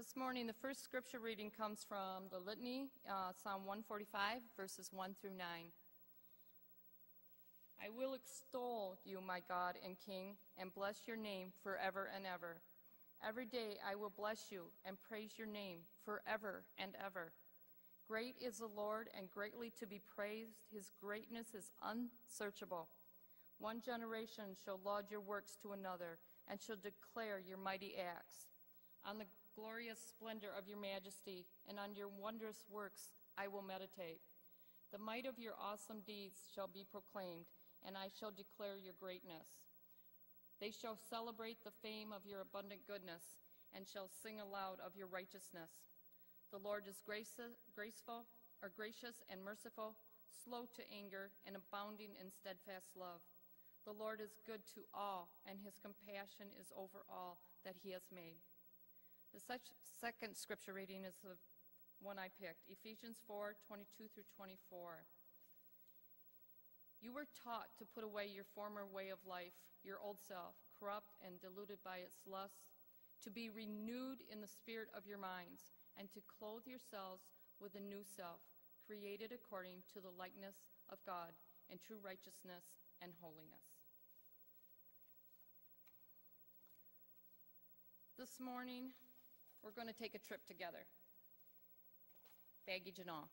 This morning, the first scripture reading comes from the Litany, Psalm 145, verses 1 through 9. I will extol you, my God and King, and bless your name forever and ever. Every day I will bless you and praise your name forever and ever. Great is the Lord and greatly to be praised. His greatness is unsearchable. One generation shall laud your works to another and shall declare your mighty acts. On the glorious splendor of your majesty and on your wondrous works I will meditate. The might of your awesome deeds shall be proclaimed, and I shall declare your greatness. They shall celebrate the fame of your abundant goodness and shall sing aloud of your righteousness. The Lord is gracious and merciful, slow to anger, and abounding in steadfast love. The Lord is good to all, and his compassion is over all that he has made. The second scripture reading is the one I picked, Ephesians 4:22 through 24. You were taught to put away your former way of life, your old self, corrupt and deluded by its lusts, to be renewed in the spirit of your minds, and to clothe yourselves with a new self, created according to the likeness of God in true righteousness and holiness. This morning, we're going to take a trip together, baggage and all.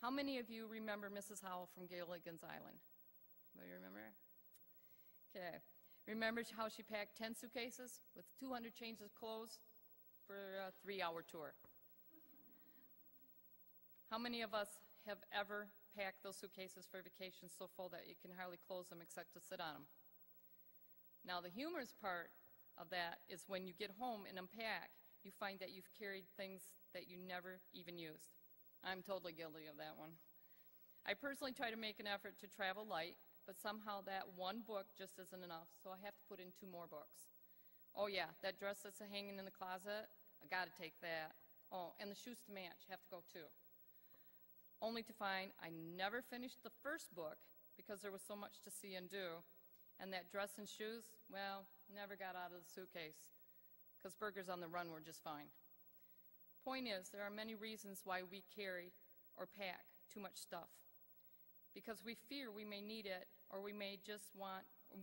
How many of you remember Mrs. Howell from Gilligan's Island? Anybody remember her? Okay. Remember how she packed 10 suitcases with 200 changes of clothes for a 3-hour tour? How many of us have ever packed those suitcases for vacation so full that you can hardly close them except to sit on them? Now, the humorous part of that is when you get home and unpack, you find that you've carried things that you never even used. I'm totally guilty of that one. I personally try to make an effort to travel light, but somehow that one book just isn't enough, so I have to put in 2 more books. Oh yeah, that dress that's hanging in the closet, I gotta take that. Oh, and the shoes to match have to go too. Only to find I never finished the first book because there was so much to see and do, and that dress and shoes, well, never got out of the suitcase because burgers on the run were just fine. Point is, there are many reasons why we carry or pack too much stuff. Because we fear we may need it, or we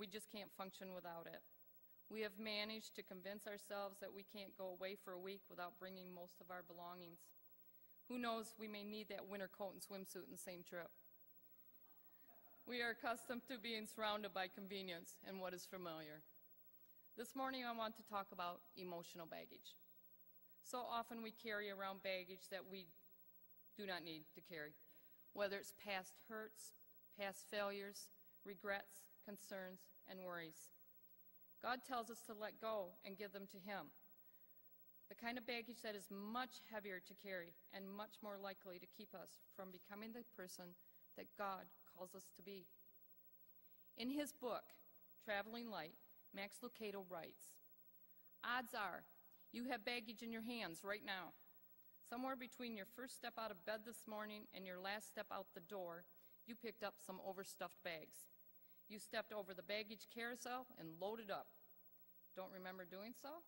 just can't function without it. We have managed to convince ourselves that we can't go away for a week without bringing most of our belongings. Who knows, we may need that winter coat and swimsuit in the same trip. We are accustomed to being surrounded by convenience and what is familiar. This morning I want to talk about emotional baggage. So often we carry around baggage that we do not need to carry, whether it's past hurts, past failures, regrets, concerns, and worries. God tells us to let go and give them to him. The kind of baggage that is much heavier to carry and much more likely to keep us from becoming the person that God calls us to be. In his book, Traveling Light, Max Lucado writes, odds are you have baggage in your hands right now. Somewhere between your first step out of bed this morning and your last step out the door, you picked up some overstuffed bags. You stepped over the baggage carousel and loaded up. Don't remember doing so?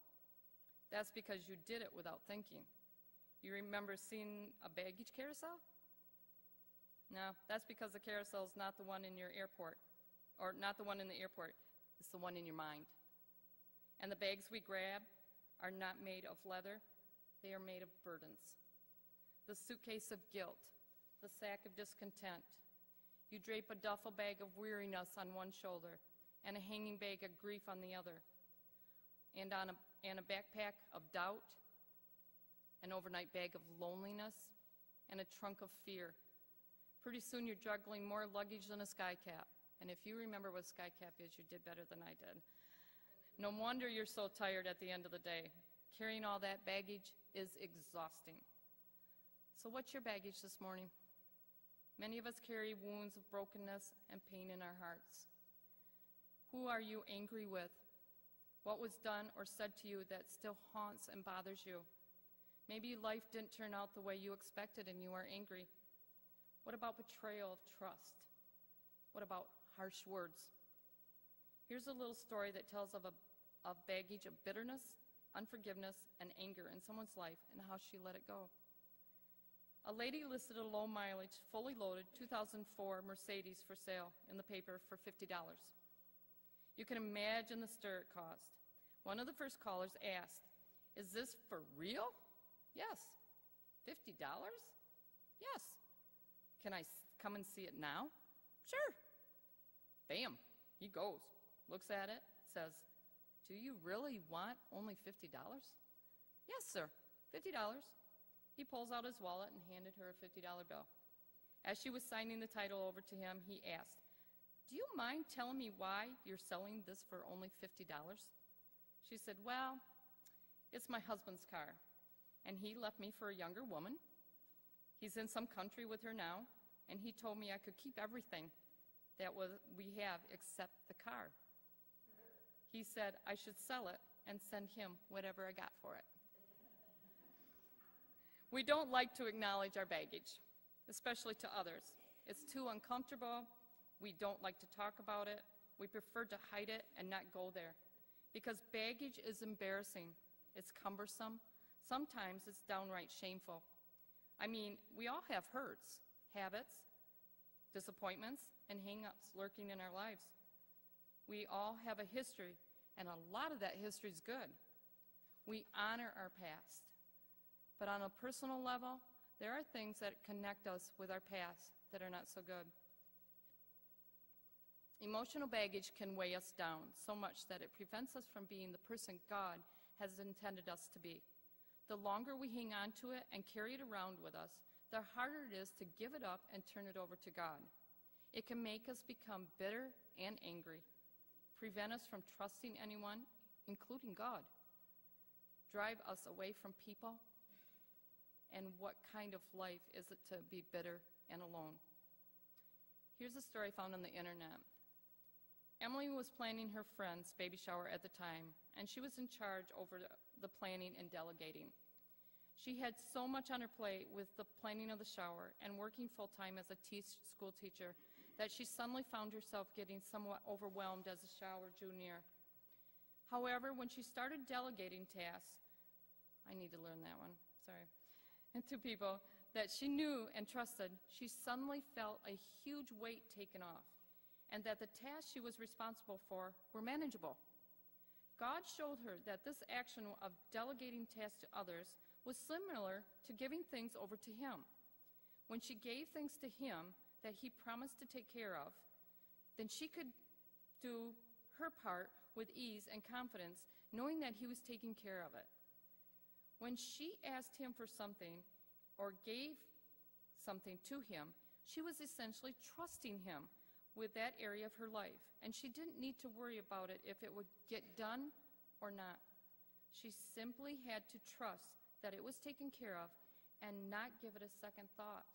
That's because you did it without thinking. You remember seeing a baggage carousel? No, that's because the carousel is not the one in your airport, or not the one in the airport. It's the one in your mind. And the bags we grab are not made of leather. They are made of burdens. The suitcase of guilt, the sack of discontent. You drape a duffel bag of weariness on one shoulder and a hanging bag of grief on the other, and a backpack of doubt, an overnight bag of loneliness, and a trunk of fear. Pretty soon you're juggling more luggage than a sky cap. And if you remember what sky cap is, you did better than I did. No wonder you're so tired at the end of the day. Carrying all that baggage is exhausting. So what's your baggage this morning? Many of us carry wounds of brokenness and pain in our hearts. Who are you angry with? What was done or said to you that still haunts and bothers you? Maybe life didn't turn out the way you expected and you are angry. What about betrayal of trust? What about harsh words? Here's a little story that tells of a of baggage of bitterness, unforgiveness, and anger in someone's life and how she let it go. A lady listed a low mileage, fully loaded 2004 Mercedes for sale in the paper for $50. You can imagine the stir it caused. One of the first callers asked, "Is this for real?" "Yes." $50? "Yes." "Can I come and see it now?" "Sure." Bam, he goes, looks at it, says, "Do you really want only $50? "Yes, sir, $50. He pulls out his wallet and handed her a $50 bill. As she was signing the title over to him, he asked, "Do you mind telling me why you're selling this for only $50? She said, "Well, it's my husband's car, and he left me for a younger woman. He's in some country with her now, and he told me I could keep everything that we have except the car. He said I should sell it and send him whatever I got for it." We don't like to acknowledge our baggage, especially to others. It's too uncomfortable. We don't like to talk about it. We prefer to hide it and not go there, because baggage is embarrassing. It's cumbersome. Sometimes it's downright shameful. I mean, we all have hurts, habits, disappointments, and hang-ups lurking in our lives. We all have a history, and a lot of that history is good. We honor our past. But on a personal level, there are things that connect us with our past that are not so good. Emotional baggage can weigh us down so much that it prevents us from being the person God has intended us to be. The longer we hang on to it and carry it around with us, the harder it is to give it up and turn it over to God. It can make us become bitter and angry, prevent us from trusting anyone, including God, drive us away from people. And what kind of life is it to be bitter and alone? Here's a story I found on the internet. Emily was planning her friend's baby shower at the time, and she was in charge over the planning and delegating. She had so much on her plate with the planning of the shower and working full-time as a school teacher that she suddenly found herself getting somewhat overwhelmed as the shower drew near. However, when she started delegating tasks, I need to learn that one, sorry, and to people that she knew and trusted, she suddenly felt a huge weight taken off, and that the tasks she was responsible for were manageable. God showed her that this action of delegating tasks to others was similar to giving things over to Him. When she gave things to Him that He promised to take care of, then she could do her part with ease and confidence, knowing that He was taking care of it. When she asked Him for something or gave something to Him, she was essentially trusting Him with that area of her life, and she didn't need to worry about it if it would get done or not. She simply had to trust that it was taken care of and not give it a second thought.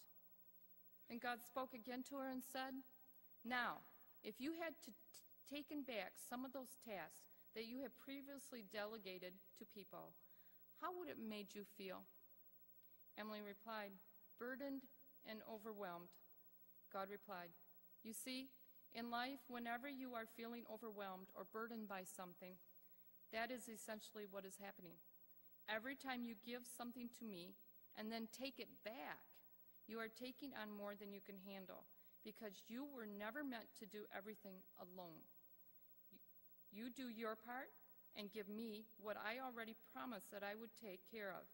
And God spoke again to her and said, "Now, if you had taken back some of those tasks that you had previously delegated to people, how would it made you feel?" Emily replied, "Burdened and overwhelmed." God replied, "You see, in life, whenever you are feeling overwhelmed or burdened by something, that is essentially what is happening. Every time you give something to me and then take it back, you are taking on more than you can handle, because you were never meant to do everything alone. You do your part and give me what I already promised that I would take care of,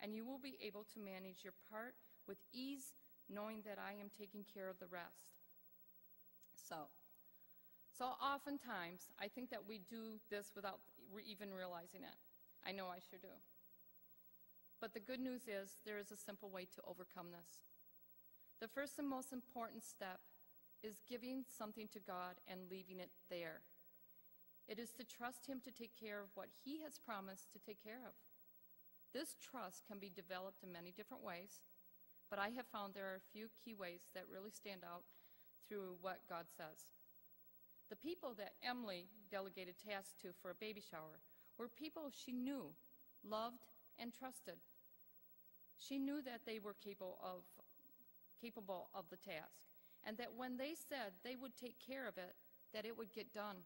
and you will be able to manage your part with ease, knowing that I am taking care of the rest." So oftentimes, I think that we do this without even realizing it. I know I sure do. But the good news is there is a simple way to overcome this. The first and most important step is giving something to God and leaving it there. It is to trust Him to take care of what He has promised to take care of. This trust can be developed in many different ways, but I have found there are a few key ways that really stand out through what God says. The people that Emily delegated tasks to for a baby shower were people she knew, loved, and trusted. She knew that they were capable of the task, and that when they said they would take care of it, that it would get done.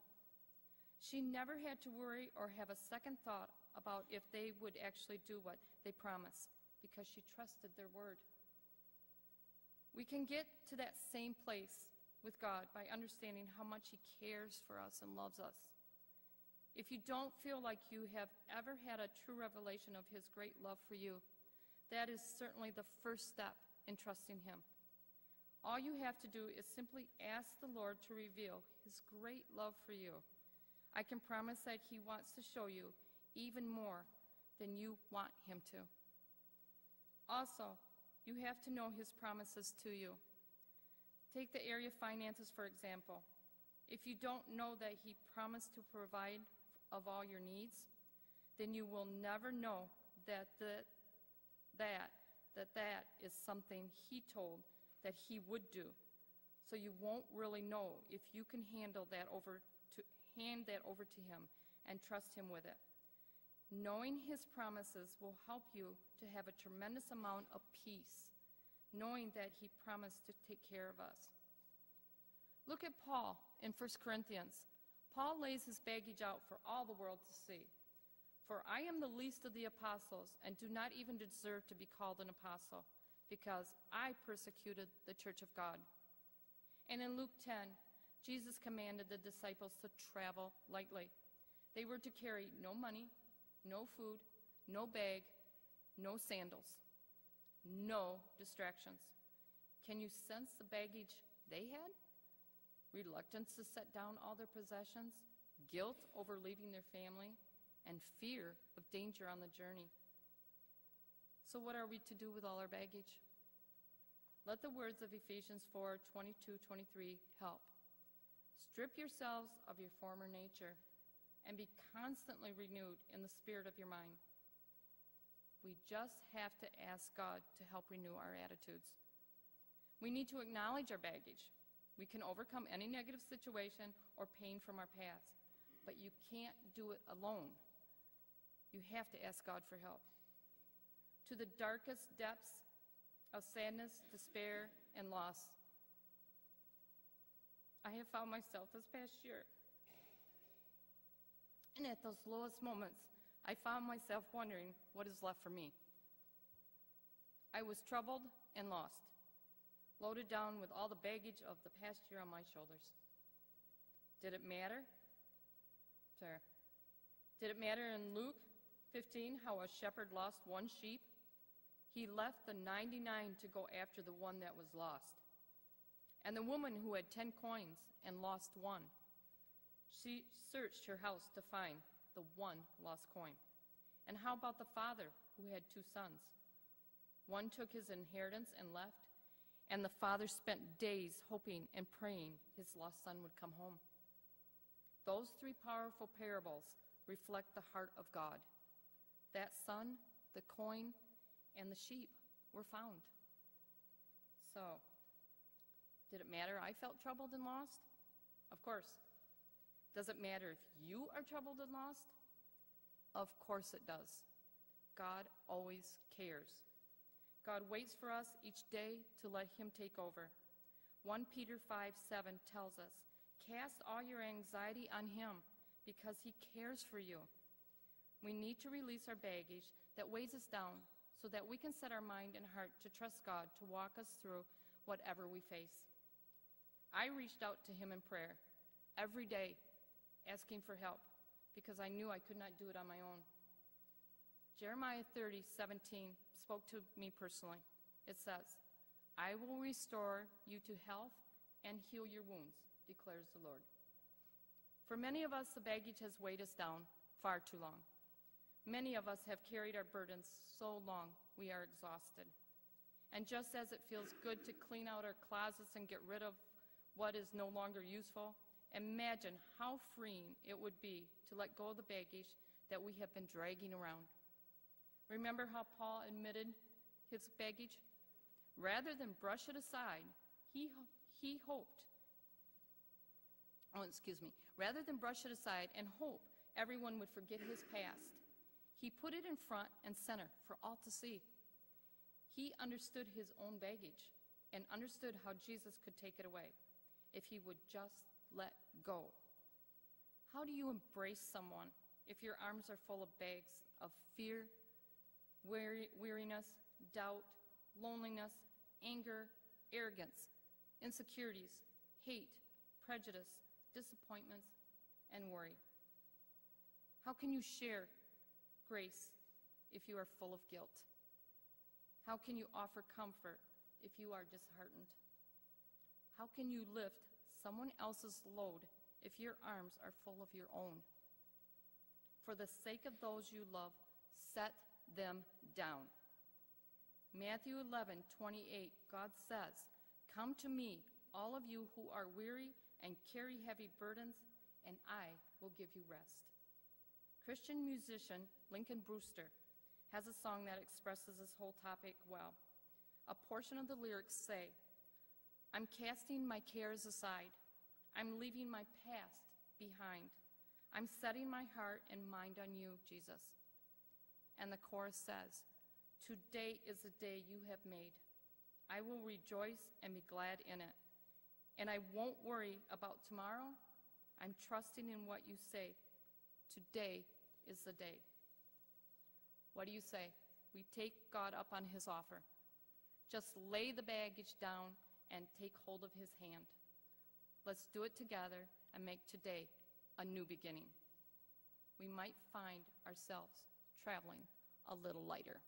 She never had to worry or have a second thought about if they would actually do what they promised, because she trusted their word. We can get to that same place with God by understanding how much He cares for us and loves us. If you don't feel like you have ever had a true revelation of His great love for you, that is certainly the first step in trusting Him. All you have to do is simply ask the Lord to reveal His great love for you. I can promise that He wants to show you even more than you want Him to. Also, you have to know His promises to you. Take the area of finances, for example. If you don't know that He promised to provide of all your needs, then you will never know that is something He told that He would do. So you won't really know if you can hand that over to Him and trust Him with it. Knowing His promises will help you to have a tremendous amount of peace, knowing that He promised to take care of us. Look at Paul in 1 Corinthians. Paul lays his baggage out for all the world to see. For I am the least of the apostles, and do not even deserve to be called an apostle, because I persecuted the church of God. And in Luke 10, Jesus commanded the disciples to travel lightly. They were to carry no money, no food, no bag, no sandals, no distractions. Can you sense the baggage they had? Reluctance to set down all their possessions, guilt over leaving their family, and fear of danger on the journey. So what are we to do with all our baggage? Let the words of Ephesians 4:22-23 help. Strip yourselves of your former nature and be constantly renewed in the spirit of your mind. We just have to ask God to help renew our attitudes. We need to acknowledge our baggage. We can overcome any negative situation or pain from our past, but you can't do it alone. You have to ask God for help. To the darkest depths of sadness, despair, and loss, I have found myself this past year. And at those lowest moments, I found myself wondering what is left for me. I was troubled and lost, loaded down with all the baggage of the past year on my shoulders. Did it matter? Sure. Did it matter in Luke 15 how a shepherd lost one sheep? He left the 99 to go after the one that was lost. And the woman who had 10 coins and lost one, she searched her house to find the one lost coin. And how about the father who had 2 sons? One took his inheritance and left, and the father spent days hoping and praying his lost son would come home. Those 3 powerful parables reflect the heart of God. That son, the coin, and the sheep were found. So, did it matter I felt troubled and lost? Of course. Does it matter if you are troubled and lost? Of course it does. God always cares. God waits for us each day to let Him take over. 1 Peter 5:7 tells us, cast all your anxiety on Him because He cares for you. We need to release our baggage that weighs us down so that we can set our mind and heart to trust God to walk us through whatever we face. I reached out to Him in prayer every day, asking for help, because I knew I could not do it on my own. Jeremiah 30:17 spoke to me personally. It says, I will restore you to health and heal your wounds, declares the Lord. For many of us, the baggage has weighed us down far too long. Many of us have carried our burdens so long we are exhausted. And just as it feels good to clean out our closets and get rid of what is no longer useful, imagine how freeing it would be to let go of the baggage that we have been dragging around. Remember how Paul admitted his baggage? Rather than brush it aside, rather than brush it aside and hope everyone would forget his past, he put it in front and center for all to see. He understood his own baggage and understood how Jesus could take it away if he would just let go. How do you embrace someone if your arms are full of bags of fear, weariness, doubt, loneliness, anger, arrogance, insecurities, hate, prejudice, disappointments, and worry? How can you share grace if you are full of guilt? How can you offer comfort if you are disheartened? How can you lift someone else's load if your arms are full of your own? For the sake of those you love, set them down. Matthew 11:28, God says, "Come to me, all of you who are weary and carry heavy burdens, and I will give you rest." Christian musician Lincoln Brewster has a song that expresses this whole topic well. A portion of the lyrics say, "I'm casting my cares aside. I'm leaving my past behind. I'm setting my heart and mind on you, Jesus." And the chorus says, "Today is the day you have made. I will rejoice and be glad in it. And I won't worry about tomorrow. I'm trusting in what you say. Today is the day." What do you say? We take God up on his offer. Just lay the baggage down and take hold of his hand. Let's do it together and make today a new beginning. We might find ourselves traveling a little lighter.